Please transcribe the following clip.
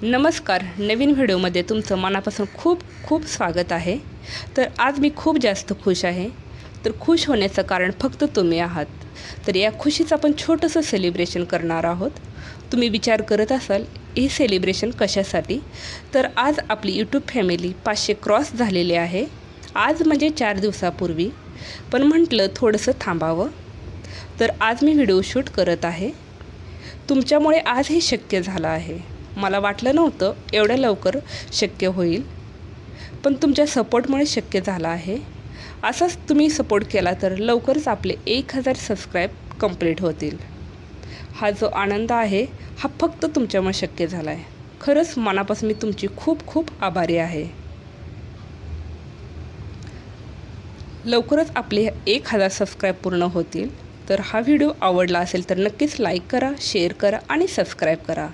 नमस्कार. नवीन व्हिडिओमध्ये तुमचं मनापासून खूप खूप स्वागत आहे. तर आज मी खूप जास्त खुश आहे. तर खुश होण्याचं कारण फक्त तुम्ही आहात. तर या खुशीचं आपण छोटंसं सेलिब्रेशन करणार आहोत. तुम्ही विचार करत असाल हे सेलिब्रेशन कशासाठी? तर आज आपली यूट्यूब फॅमिली 500 क्रॉस झालेले आहे. आज म्हणजे 4 दिवसापूर्वी. पण म्हटलं थोडंसं थांबावं. तर आज मी व्हिडिओ शूट करत आहे. तुमच्यामुळे आज हे शक्य झालं आहे. मला वाटलं नव्हतं एवढ्या लवकर शक्य होईल, पण तुमच्या सपोर्टमुळे शक्य झालं आहे. असाच तुम्ही सपोर्ट केला तर लवकरच आपले 1000 सबस्क्राईब कंप्लीट होतील. हा जो आनंद आहे हा फक्त तुमच्यामुळे शक्य झाला आहे. खरंच मनापासून मी तुमची खूप खूप आभारी आहे. लवकरच आपले 1000 सबस्क्राईब पूर्ण होतील. तर हा व्हिडिओ आवडला असेल तर नक्कीच लाईक करा, शेअर करा आणि सबस्क्राईब करा.